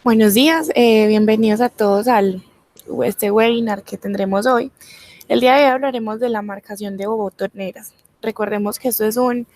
Buenos días, bienvenidos a todos al este webinar que tendremos hoy. El día de hoy hablaremos de la marcación de botoneras. Recordemos que esto es un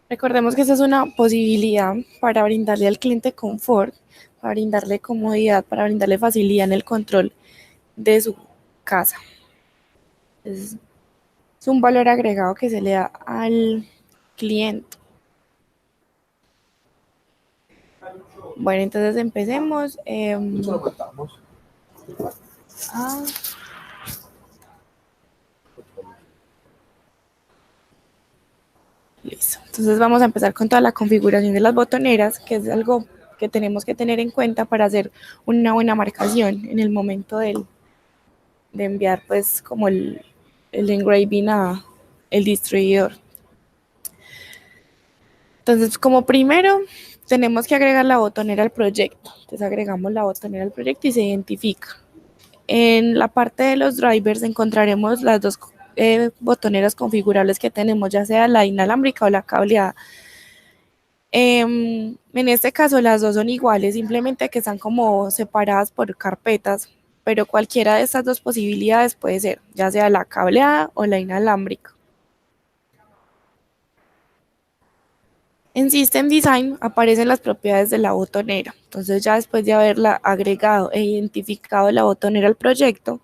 recordemos que esta es una posibilidad para brindarle al cliente confort, para brindarle comodidad, para brindarle facilidad en el control de su casa. Es un valor agregado que se le da al cliente. Bueno, entonces empecemos. Ah, Listo. Entonces vamos a empezar con toda la configuración de las botoneras, que es algo que tenemos que tener en cuenta para hacer una buena marcación en el momento de enviar pues como el engraving a el distribuidor. Entonces, como primero, tenemos que agregar la botonera al proyecto. Entonces agregamos la botonera al proyecto y se identifica. En la parte de los drivers encontraremos las dos botoneras configurables que tenemos, ya sea la inalámbrica o la cableada. En este caso las dos son iguales, simplemente que están como separadas por carpetas, pero cualquiera de estas dos posibilidades puede ser, ya sea la cableada o la inalámbrica. En System Design aparecen las propiedades de la botonera, entonces ya después de haberla agregado e identificado la botonera al proyecto,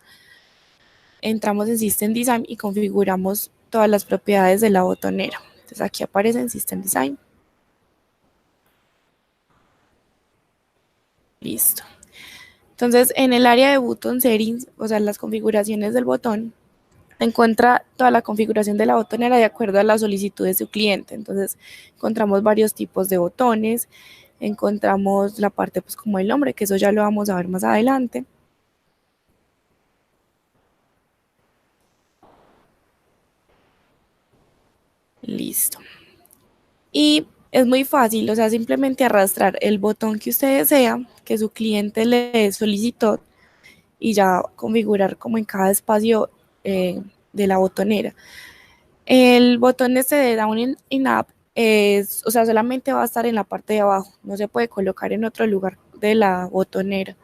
entramos en System Design y configuramos todas las propiedades de la botonera. Entonces aquí aparece en System Design. Listo. Entonces, en el área de button settings, o sea, las configuraciones del botón, encuentra toda la configuración de la botonera de acuerdo a la solicitud de su cliente. Entonces, encontramos varios tipos de botones, encontramos la parte pues como el nombre, que eso ya lo vamos a ver más adelante. Listo. Y es muy fácil, o sea, simplemente arrastrar el botón que usted desea, que su cliente le solicitó, y ya configurar como en cada espacio de la botonera. El botón este de Down in App o sea, solamente va a estar en la parte de abajo, no se puede colocar en otro lugar de la botonera.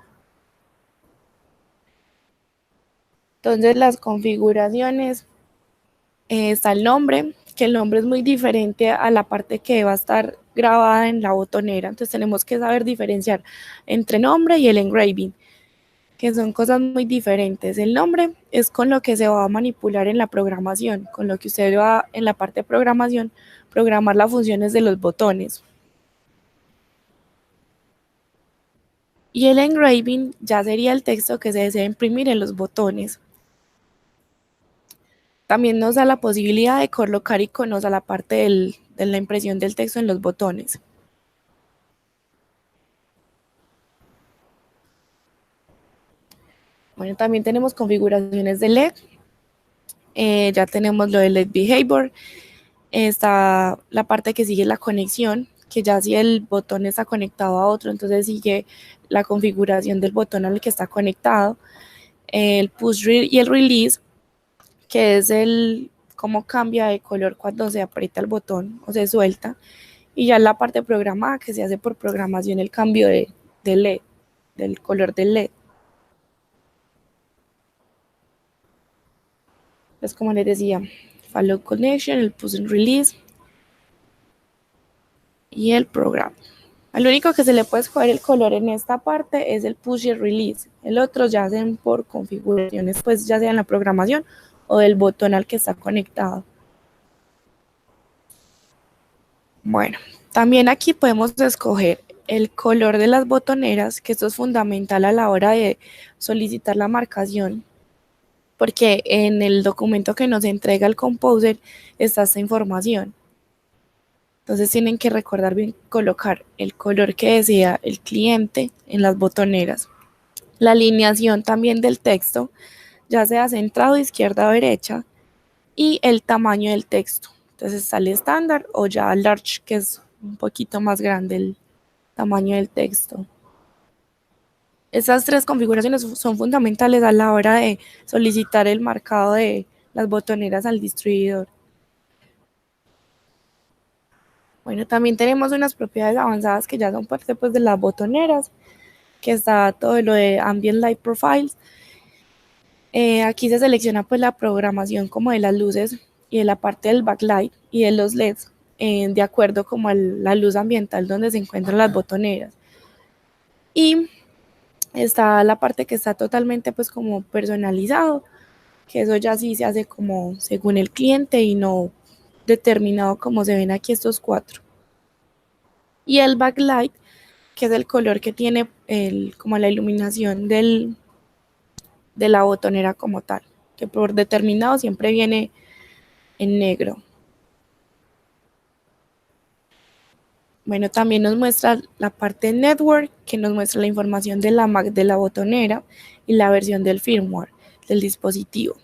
Entonces las configuraciones, está el nombre, que el nombre es muy diferente a la parte que va a estar grabada en la botonera, entonces tenemos que saber diferenciar entre nombre y el engraving, que son cosas muy diferentes. El nombre es con lo que se va a manipular en la programación, con lo que usted va en la parte de programación, programar las funciones de los botones. Y el engraving ya sería el texto que se desea imprimir en los botones. También nos da la posibilidad de colocar iconos a la parte de la impresión del texto en los botones. Bueno, también tenemos configuraciones de LED. Ya tenemos lo de LED Behavior. Está la parte que sigue la conexión, que ya si el botón está conectado a otro, entonces sigue la configuración del botón al que está conectado. El push y el release, que es el cómo cambia de color cuando se aprieta el botón o se suelta. Y ya la parte programada, que se hace por programación el cambio de LED, del color del LED. Pues como les decía, follow connection, el push and release y el programa. Al único que se le puede escoger el color en esta parte es el push y release. El otro ya hacen por configuraciones, pues ya sea en la programación o del botón al que está conectado. Bueno, también aquí podemos escoger el color de las botoneras, que esto es fundamental a la hora de solicitar la marcación, porque en el documento que nos entrega el Composer está esta información. Entonces tienen que recordar bien colocar el color que desea el cliente en las botoneras. La alineación también del texto ya sea centrado, izquierda o derecha, y el tamaño del texto. Entonces está el estándar o ya large, que es un poquito más grande el tamaño del texto. Estas tres configuraciones son fundamentales a la hora de solicitar el marcado de las botoneras al distribuidor. Bueno, también tenemos unas propiedades avanzadas que ya son parte pues de las botoneras, que está todo lo de Ambient Light Profiles. Aquí se selecciona pues la programación como de las luces y de la parte del backlight y de los LEDs, de acuerdo como a la luz ambiental donde se encuentran las botoneras. Y está la parte que está totalmente pues como personalizado, que eso ya sí se hace como según el cliente y no determinado como se ven aquí estos cuatro. Y el backlight, que es el color que tiene como la iluminación de la botonera como tal, que por determinado siempre viene en negro. Bueno, también nos muestra la parte network, que nos muestra la información de la MAC de la botonera y la versión del firmware del dispositivo.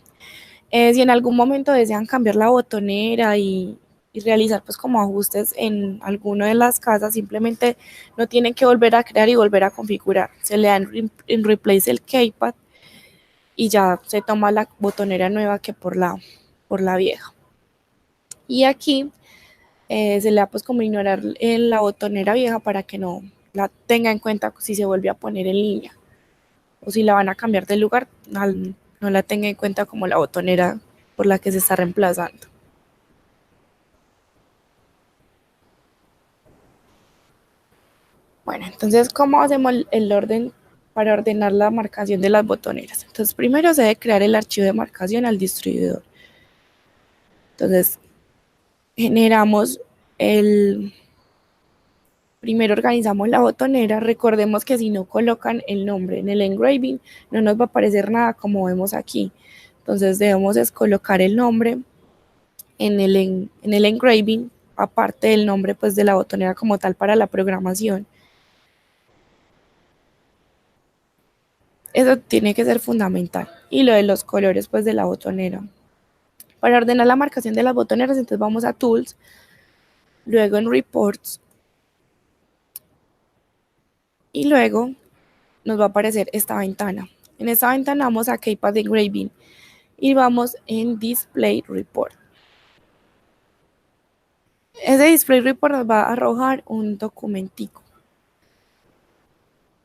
Si en algún momento desean cambiar la botonera y realizar pues como ajustes en alguna de las casas, simplemente no tienen que volver a crear y volver a configurar. Se le da en replace el keypad y ya se toma la botonera nueva que por la vieja. Y aquí se le da pues como ignorar en la botonera vieja para que no la tenga en cuenta si se vuelve a poner en línea o si la van a cambiar de lugar, no la tenga en cuenta como la botonera por la que se está reemplazando. Bueno, entonces, ¿cómo hacemos el orden para ordenar la marcación de las botoneras? Entonces, primero se debe crear el archivo de marcación al distribuidor. Entonces, generamos primero organizamos la botonera. Recordemos que si no colocan el nombre en el engraving, no nos va a aparecer nada como vemos aquí. Entonces, debemos colocar el nombre en el engraving, aparte del nombre pues de la botonera como tal para la programación. Eso tiene que ser fundamental. Y lo de los colores pues de la botonera. Para ordenar la marcación de las botoneras, entonces vamos a Tools, luego en Reports, y luego nos va a aparecer esta ventana. En esta ventana vamos a Keypad Engraving y vamos en Display Report. Ese Display Report nos va a arrojar un documentico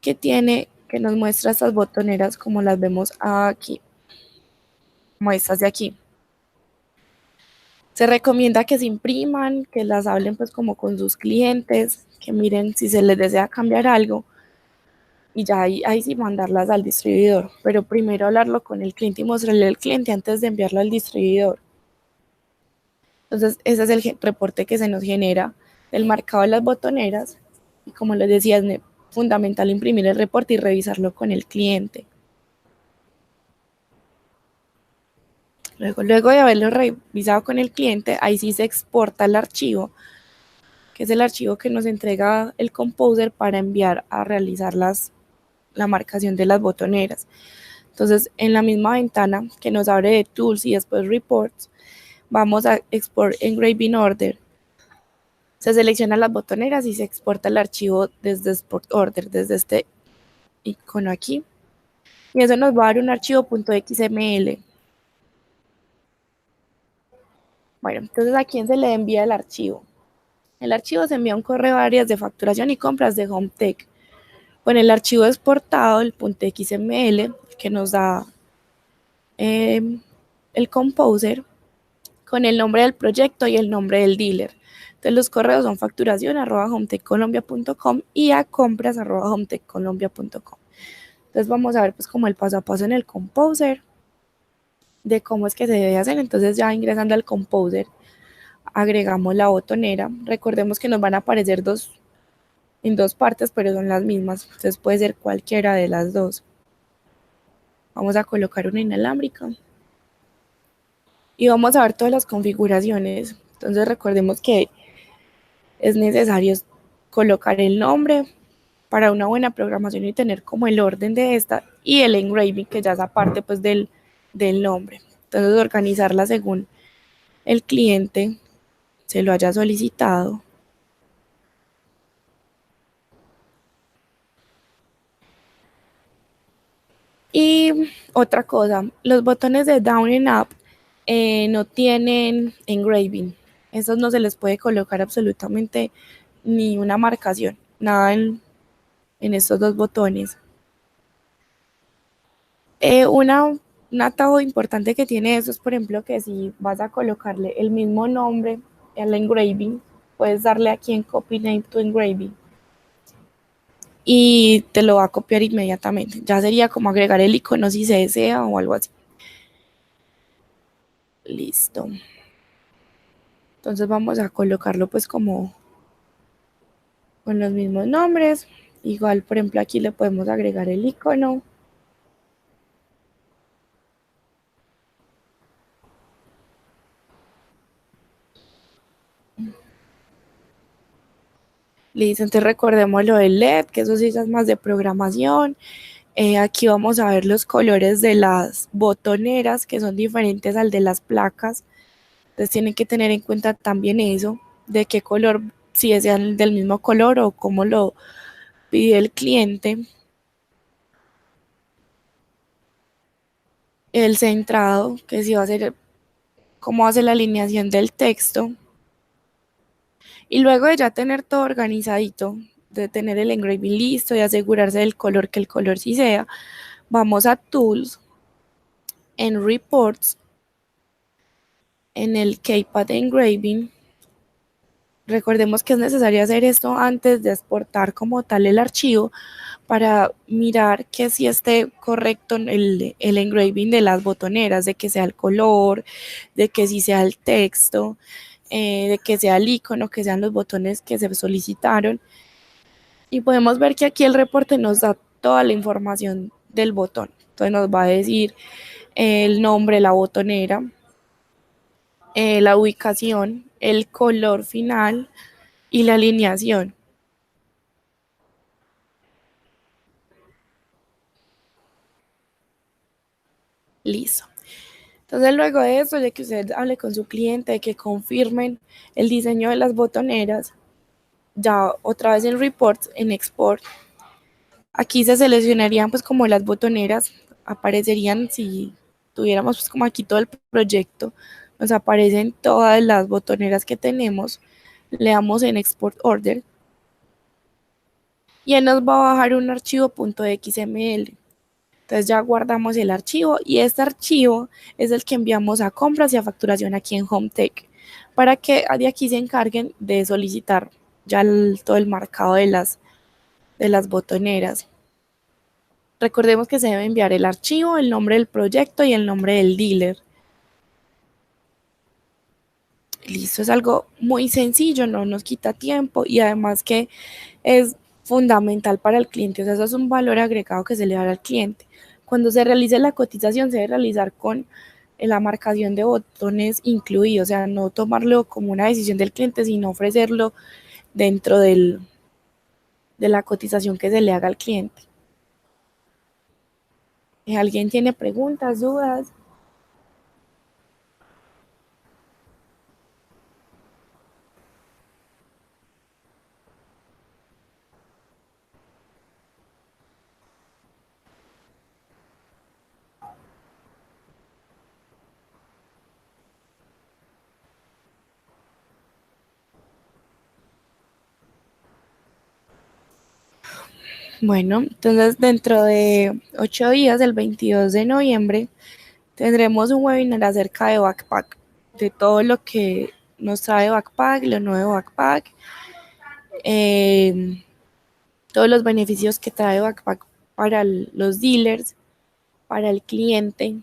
que nos muestra estas botoneras como las vemos aquí, como estas de aquí. Se recomienda que se impriman, que las hablen pues como con sus clientes, que miren si se les desea cambiar algo y ya ahí sí mandarlas al distribuidor, pero primero hablarlo con el cliente y mostrarle al cliente antes de enviarlo al distribuidor. Entonces ese es el reporte que se nos genera del marcado de las botoneras y como les decía es fundamental imprimir el reporte y revisarlo con el cliente. Luego de haberlo revisado con el cliente, ahí sí se exporta el archivo, que es el archivo que nos entrega el Composer para enviar a realizar la marcación de las botoneras. Entonces, en la misma ventana que nos abre de Tools y después Reports, vamos a Export Engraving Order. Se seleccionan las botoneras y se exporta el archivo desde Export Order, desde este icono aquí. Y eso nos va a dar un archivo .xml. Bueno, entonces ¿a quién se le envía el archivo? El archivo se envía a un correo a áreas de facturación y compras de HomeTech. Con el archivo exportado, el .xml, que nos da el Composer, con el nombre del proyecto y el nombre del dealer. Entonces los correos son facturación@hometechcolombia.com y a compras@hometechcolombia.com. Entonces vamos a ver pues como el paso a paso en el Composer de cómo es que se debe hacer. Entonces ya ingresando al Composer agregamos la botonera. Recordemos que nos van a aparecer en dos partes, pero son las mismas. Entonces puede ser cualquiera de las dos. Vamos a colocar una inalámbrica. Y vamos a ver todas las configuraciones. Entonces recordemos que es necesario colocar el nombre para una buena programación y tener como el orden de esta y el engraving que ya es aparte pues del del nombre. Entonces organizarla según el cliente se lo haya solicitado. Y otra cosa, los botones de Down and Up no tienen engraving. Esos no se les puede colocar absolutamente ni una marcación, nada en estos dos botones. Un atajo importante que tiene eso es, por ejemplo, que si vas a colocarle el mismo nombre al engraving, puedes darle aquí en Copy Name to Engraving y te lo va a copiar inmediatamente. Ya sería como agregar el icono si se desea o algo así. Listo. Entonces vamos a colocarlo pues como con los mismos nombres. Igual, por ejemplo, aquí le podemos agregar el icono. Listo, entonces recordemos lo del LED, que eso sí es más de programación. Aquí vamos a ver los colores de las botoneras, que son diferentes al de las placas. Entonces tienen que tener en cuenta también eso, de qué color, si es del mismo color o cómo lo pide el cliente. El centrado, que si va a ser cómo hace la alineación del texto. Y luego de ya tener todo organizadito, de tener el engraving listo y asegurarse del color, que el color sí sea, vamos a Tools, en Reports, en el Keypad Engraving. Recordemos que es necesario hacer esto antes de exportar como tal el archivo para mirar que si esté correcto el engraving de las botoneras, de que sea el color, de que si sea el texto, de que sea el icono, que sean los botones que se solicitaron. Y podemos ver que aquí el reporte nos da toda la información del botón. Entonces nos va a decir el nombre, la botonera, la ubicación, el color final y la alineación. Listo. Entonces luego de eso, de que usted hable con su cliente, de que confirmen el diseño de las botoneras, ya otra vez en Reports, en Export, aquí se seleccionarían pues como las botoneras, aparecerían si tuviéramos pues como aquí todo el proyecto, nos aparecen todas las botoneras que tenemos, le damos en Export Order y él nos va a bajar un archivo .xml. Entonces ya guardamos el archivo y este archivo es el que enviamos a compras y a facturación aquí en HomeTech para que de aquí se encarguen de solicitar ya todo el marcado de las botoneras. Recordemos que se debe enviar el archivo, el nombre del proyecto y el nombre del dealer. Listo, es algo muy sencillo, no nos quita tiempo y además que es fundamental para el cliente, o sea, eso es un valor agregado que se le da al cliente. Cuando se realice la cotización se debe realizar con la marcación de botones incluidos, o sea, no tomarlo como una decisión del cliente, sino ofrecerlo dentro de la cotización que se le haga al cliente. ¿Alguien tiene preguntas, dudas? Bueno, entonces dentro de 8 días, el 22 de noviembre, tendremos un webinar acerca de Backpack, de todo lo que nos trae Backpack, lo nuevo Backpack, eh, todos los beneficios que trae Backpack para los dealers, para el cliente.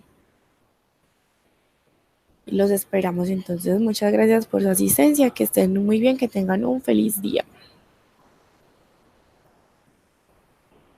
Y los esperamos entonces. Muchas gracias por su asistencia, que estén muy bien, que tengan un feliz día.